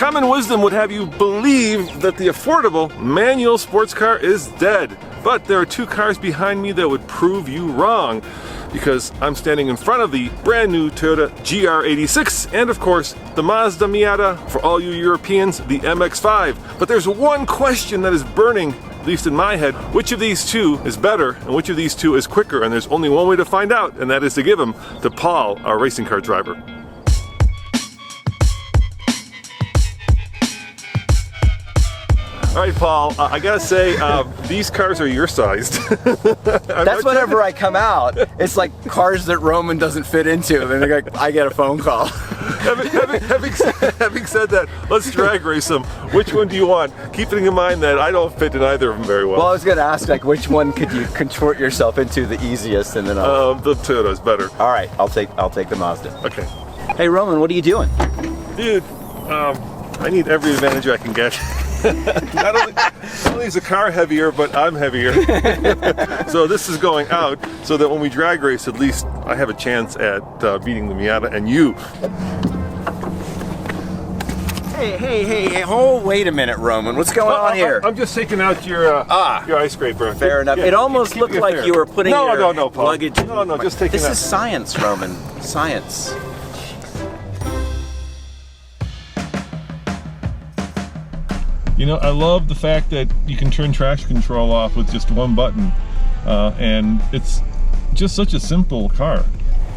Common wisdom would have you believe that the affordable manual sports car is dead. But there are two cars behind me that would prove you wrong, because I'm standing in front of the brand new Toyota GR86 and of course the Mazda Miata, for all you Europeans, the MX-5. But there's one question that is burning, at least in my head: which of these two is better and which of these two is quicker? And there's only one way to find out, and that is to give him to Paul, our racing car driver. All right, Paul, I gotta say, these cars are your size. That's whenever I come out, it's like cars that Roman doesn't fit into, and I get a phone call. Having said that, let's drag race them. Which one do you want? Keeping in mind that I don't fit in either of them very well. Well, I was gonna ask, like, which one could you contort yourself into the easiest, and then the Toyota's better. All right, I'll take the Mazda. Okay. Hey, Roman, what are you doing? Dude, I need every advantage I can get. Not only is the car heavier, but I'm heavier. So this is going out so that when we drag race, at least I have a chance at beating the Miata and you. Hey, wait a minute, Roman. What's going on here? I'm just taking out your ice scraper. Fair enough. Yeah, it almost looked like you were putting your Paul. luggage. No, just taking This is science, Roman. Science. You know, I love the fact that you can turn traction control off with just one button, and it's just such a simple car.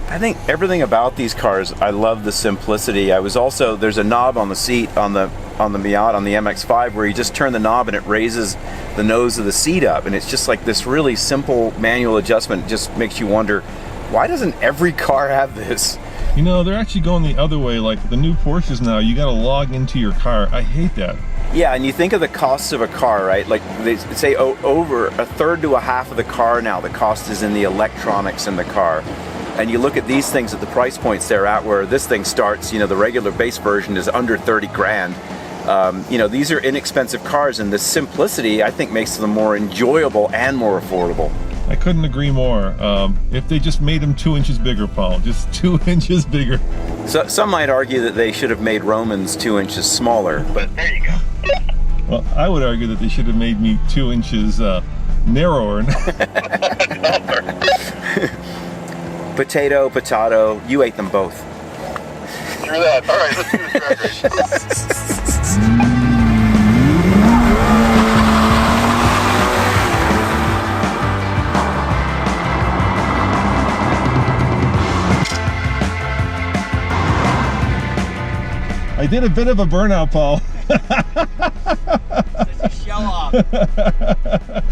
I think everything about these cars, I love the simplicity. There's a knob on the seat on the Miata, on the MX-5, where you just turn the knob and it raises the nose of the seat up, and it's just like this really simple manual adjustment. It just makes you wonder, why doesn't every car have this? You know, they're actually going the other way. Like the new Porsches now, you gotta log into your car. I hate that. Yeah, and you think of the costs of a car, right? Like they say over a third to a half of the car now, the cost is in the electronics in the car. And you look at these things at the price points they're at, where this thing starts, you know, the regular base version is under 30 grand. You know, these are inexpensive cars, and the simplicity, I think, makes them more enjoyable and more affordable. I couldn't agree more. If they just made them 2 inches bigger, Paul, just 2 inches bigger. So some might argue that they should have made Roman's 2 inches smaller, but there you go. Well, I would argue that they should have made me 2 inches narrower. Potato, you ate them both. Through that. All right, let's do this drag race. I did a bit of a burnout, Paul. It's a shell off.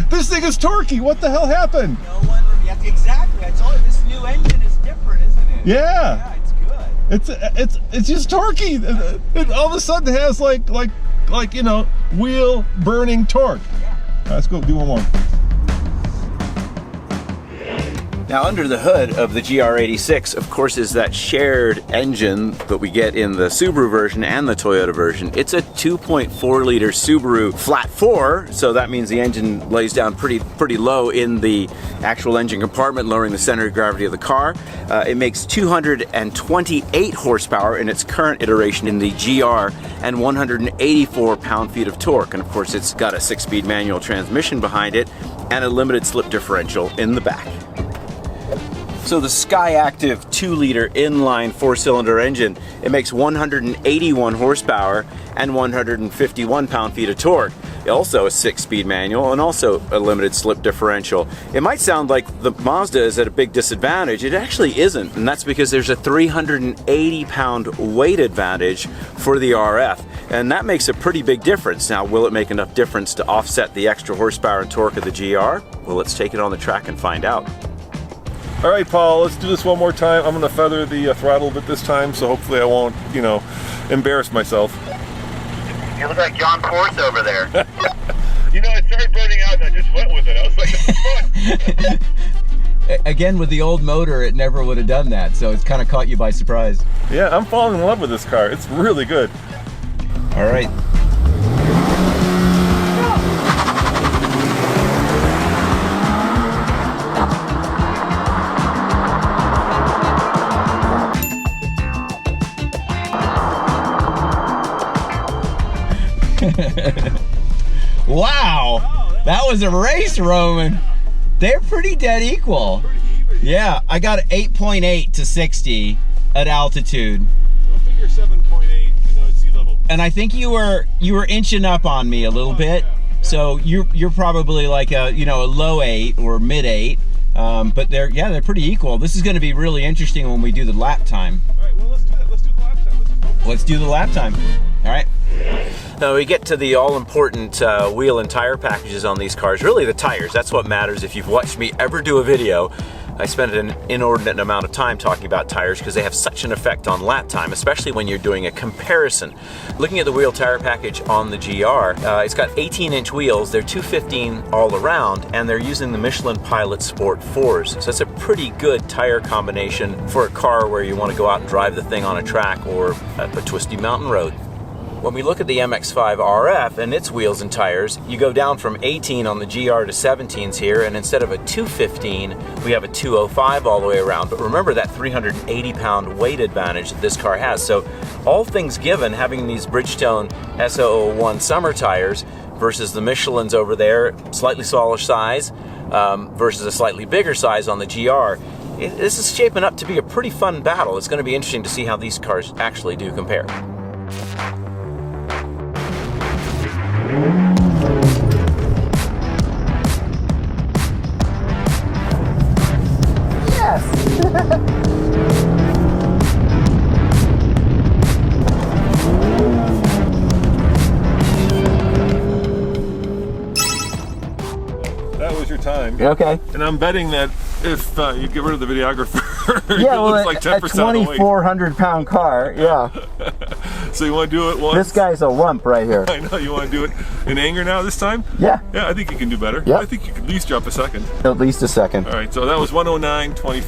This thing is torquey. What the hell happened? No wonder. Exactly. I told you, this new engine is different, isn't it? Yeah. Yeah, it's good. It's just torquey. It all of a sudden has like you know, wheel burning torque. Yeah. All right, let's go do one more. Now, under the hood of the GR86, of course, is that shared engine that we get in the Subaru version and the Toyota version. It's a 2.4 liter Subaru flat 4, so that means the engine lays down pretty low in the actual engine compartment, lowering the center of gravity of the car. It makes 228 horsepower in its current iteration in the GR and 184 pound-feet of torque. And of course, it's got a 6-speed manual transmission behind it and a limited slip differential in the back. So the Skyactiv 2-liter inline 4-cylinder engine, it makes 181 horsepower and 151 pound-feet of torque. Also a 6-speed manual and also a limited slip differential. It might sound like the Mazda is at a big disadvantage. It actually isn't, and that's because there's a 380-pound weight advantage for the RF, and that makes a pretty big difference. Now, will it make enough difference to offset the extra horsepower and torque of the GR? Well, let's take it on the track and find out. All right, Paul, let's do this one more time. I'm going to feather the throttle a bit this time, so hopefully I won't, you know, embarrass myself. You look like John Force over there. You know, it started burning out and I just went with it. I was like, that's fun. Again, with the old motor, it never would have done that, so it's kind of caught you by surprise. Yeah, I'm falling in love with this car. It's really good. All right. That was a race, Roman. They're pretty dead equal. Yeah, I got 8.8 to 60 at altitude. Well, figure 7.8, at sea level. And I think you were inching up on me a little bit. Yeah. So you're probably like a low 8 or mid 8. But they're pretty equal. This is going to be really interesting when we do the lap time. All right, well, let's do that. Let's do the lap time. Let's do the lap time. All right. Now we get to the all-important wheel and tire packages on these cars. Really the tires, that's what matters. If you've watched me ever do a video, I spent an inordinate amount of time talking about tires because they have such an effect on lap time, especially when you're doing a comparison. Looking at the wheel tire package on the GR, it's got 18-inch wheels, they're 215 all around, and they're using the Michelin Pilot Sport 4s. So it's a pretty good tire combination for a car where you want to go out and drive the thing on a track or a twisty mountain road. When we look at the MX-5 RF and its wheels and tires, you go down from 18 on the GR to 17s here, and instead of a 215, we have a 205 all the way around. But remember that 380-pound weight advantage that this car has. So all things given, having these Bridgestone S001 summer tires versus the Michelin's over there, slightly smaller size, versus a slightly bigger size on the GR, this is shaping up to be a pretty fun battle. It's going to be interesting to see how these cars actually do compare. That was your time. Okay. And I'm betting that if you get rid of the videographer, Yeah, it well, looks like 10% a of the weight. 2,400-pound car, yeah. So you want to do it once? This guy's a lump right here. I know, you want to do it in anger now this time? Yeah. Yeah, I think you can do better. Yep. I think you could at least drop a second. At least a second. All right, so that was 109.24.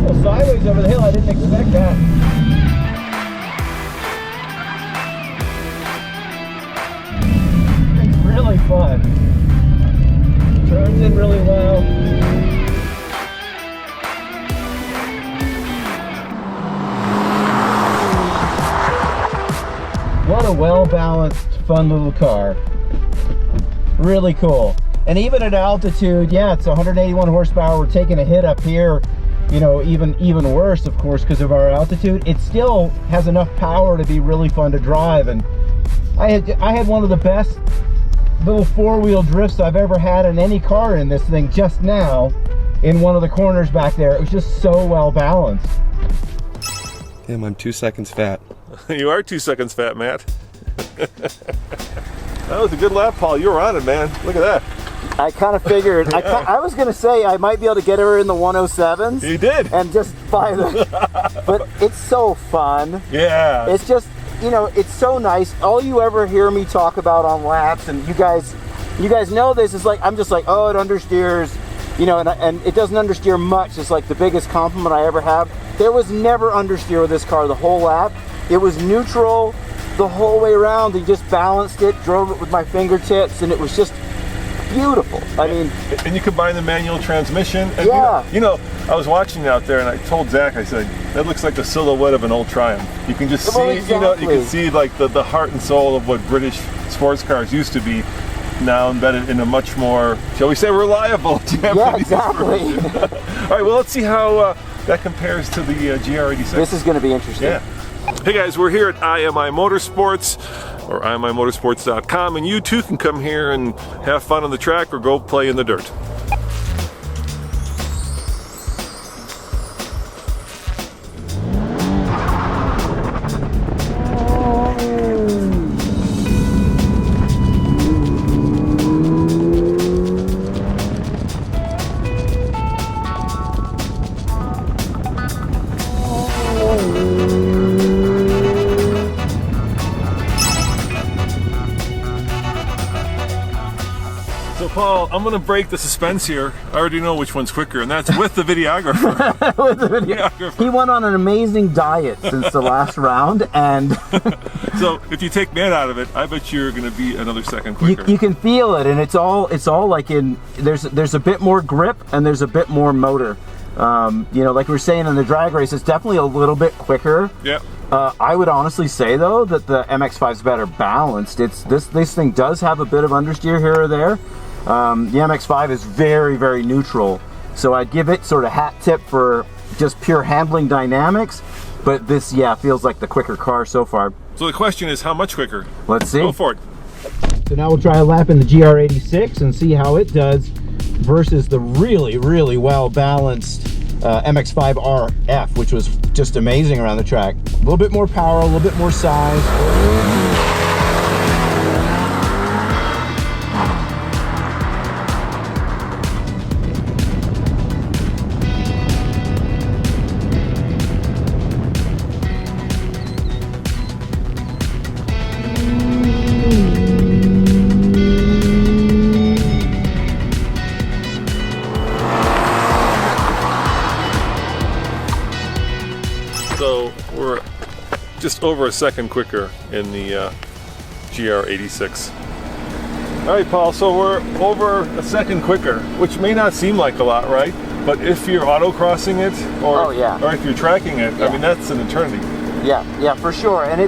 Well, sideways over the hill, I didn't expect that. It's really fun. Turns in really well. What a well-balanced, fun little car. Really cool. And even at altitude, yeah, it's 181 horsepower. We're taking a hit up here, even worse, of course, because of our altitude. It still has enough power to be really fun to drive. And I had one of the best little four-wheel drifts I've ever had in any car in this thing just now in one of the corners back there. It was just so well balanced. Damn, I'm 2 seconds fat. You are 2 seconds fat, Matt. That was a good lap, Paul. You were on it, man. Look at that. I kind of figured, I was going to say I might be able to get her in the 107s. You did. And just buy them. But it's so fun. Yeah. It's just, it's so nice. All you ever hear me talk about on laps, and you guys know this, is like, I'm just like, oh, it understeers, and it doesn't understeer much. It's like the biggest compliment I ever have. There was never understeer with this car the whole lap. It was neutral the whole way around. He just balanced it, drove it with my fingertips, and it was just beautiful. I mean, and you combine the manual transmission. And yeah. I was watching out there, and I told Zach, I said, that looks like the silhouette of an old Triumph. You can just see, exactly. you can see like the heart and soul of what British sports cars used to be, now embedded in a much more, shall we say, reliable Japanese Yeah, exactly. All right, well, let's see how that compares to the GR86. This is going to be interesting. Yeah. Hey guys, we're here at IMI Motorsports, or imimotorsports.com, and you too can come here and have fun on the track or go play in the dirt. So Paul, I'm gonna break the suspense here. I already know which one's quicker, and that's with the videographer. With the videographer. He went on an amazing diet since the last round, and so if you take Matt out of it, I bet you're gonna be another second quicker. you can feel it, and it's all like in there's a bit more grip and there's a bit more motor. You know, like we were saying in the drag race, it's definitely a little bit quicker. Yeah. I would honestly say though that the MX-5 is better balanced. This thing does have a bit of understeer here or there. The MX-5 is very, very neutral. So I'd give it sort of hat tip for just pure handling dynamics. But this, yeah, feels like the quicker car so far. So the question is, how much quicker? Let's see. Go for it. So now we'll try a lap in the GR86 and see how it does versus the really, really well balanced MX-5 RF, which was just amazing around the track. A little bit more power, a little bit more size. So we're just over a second quicker in the GR86. All right, Paul, so we're over a second quicker, which may not seem like a lot, right? But if you're autocrossing it, or if you're tracking it, I mean, that's an eternity. Yeah, for sure. And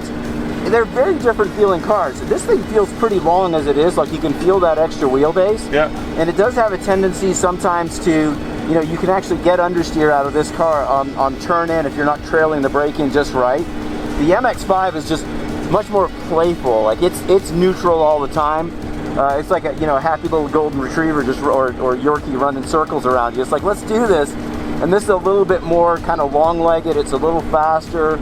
they're very different feeling cars. This thing feels pretty long as it is, like you can feel that extra wheelbase. Yeah. And it does have a tendency sometimes to, you know, you can actually get understeer out of this car on turn in if you're not trailing the brake in just right. The MX-5 is just much more playful. Like it's neutral all the time. It's like a happy little golden retriever just or Yorkie running circles around you. It's like, let's do this. And this is a little bit more kind of long-legged. It's a little faster.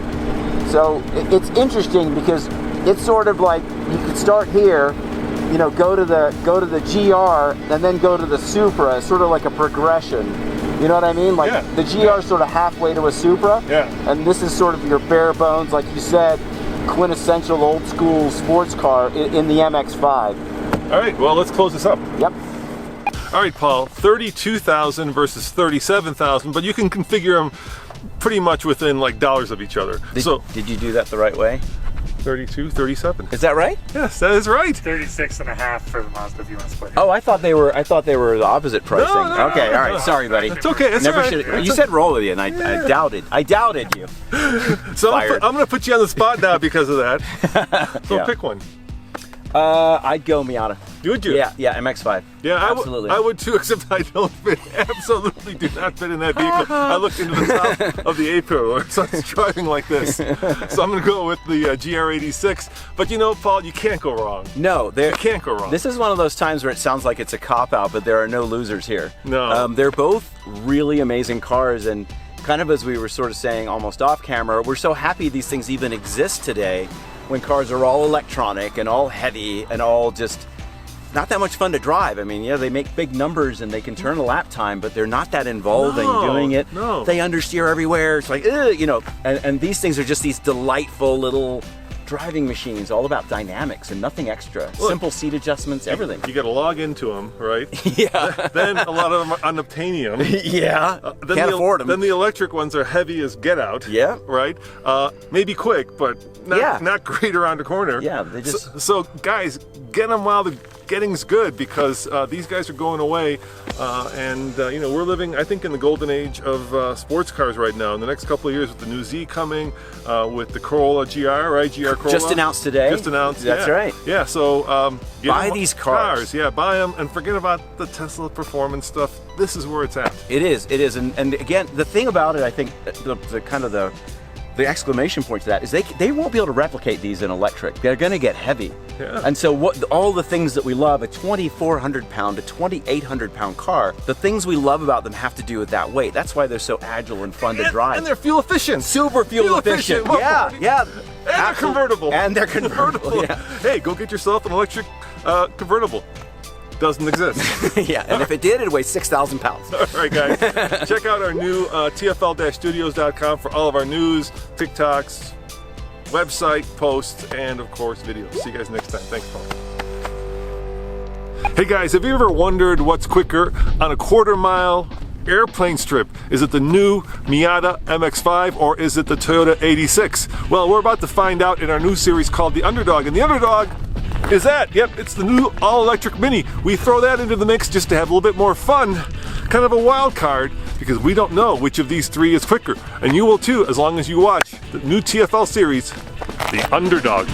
So it's interesting because it's sort of like you could start here, you know, go to the GR and then go to the Supra. It's sort of like a progression. You know what I mean? Like the GR is sort of halfway to a Supra. Yeah. And this is sort of your bare bones, like you said, quintessential old school sports car in the MX-5. All right, well, let's close this up. Yep. All right, Paul, 32,000 versus 37,000, but you can configure them pretty much within like dollars of each other. Did you do that the right way? 32, 37. Is that right? Yes, that is right. 36.5 for the Mazda if you want to split it. Oh, I thought they were the opposite pricing. No, okay, all right, sorry, buddy. It's okay. It's all right. You said roll with you, and I doubted you. So I'm going to put you on the spot now because of that. So pick one. I'd go Miata. Would you? Yeah, MX-5. Yeah, absolutely. I would too, except I don't fit, absolutely do not fit in that vehicle. I looked into the top of the A-pillar, so it's driving like this. So I'm going to go with the GR86. But you know, Paul, you can't go wrong. No, you can't go wrong. This is one of those times where it sounds like it's a cop-out, but there are no losers here. No. They're both really amazing cars, and kind of as we were sort of saying almost off camera, we're so happy these things even exist today when cars are all electronic and all heavy and all just not that much fun to drive. I mean, yeah, they make big numbers and they can turn a lap time, but they're not that involved in doing it. No. They understeer everywhere. It's like, you know, and these things are just these delightful little driving machines, all about dynamics and nothing extra. Look, simple seat adjustments, everything. You got to log into them, right? Yeah. Then a lot of them are unobtainium. Yeah. Can't afford them. Then the electric ones are heavy as get out. Yeah. Right? Maybe quick, but not great around the corner. Yeah, they just... So guys, get them while the getting's good, because these guys are going away, and you know, we're living, I think, in the golden age of sports cars right now. In the next couple of years, with the new Z coming, with the Corolla GR, right? GR Corolla. Just announced today. Just announced. That's right. Yeah. So buy these cars. Yeah, buy them and forget about the Tesla performance stuff. This is where it's at. It is, and again, the thing about it, I think, the kind of the exclamation point to that is they won't be able to replicate these in electric. They're going to get heavy. Yeah. And so all the things that we love, a 2,400 pound, a 2,800 pound car, the things we love about them have to do with that weight. That's why they're so agile and fun to drive. And they're fuel efficient. Super fuel efficient. Yeah. And they're convertible. And they're convertible. Yeah. Hey, go get yourself an electric convertible. Doesn't exist. Yeah, and if it did, it'd weigh 6,000 pounds. All right, guys. Check out our new TFL-studios.com for all of our news, TikToks, website posts, and of course, videos. See you guys next time. Thanks, Paul. Hey guys, have you ever wondered what's quicker on a quarter-mile airplane strip? Is it the new Miata MX-5 or is it the Toyota 86? Well, we're about to find out in our new series called The Underdog, and the Underdog is that. Yep, it's the new all-electric Mini. We throw that into the mix just to have a little bit more fun, kind of a wild card, because we don't know which of these three is quicker. And you will too, as long as you watch the new TFL series, The Underdog.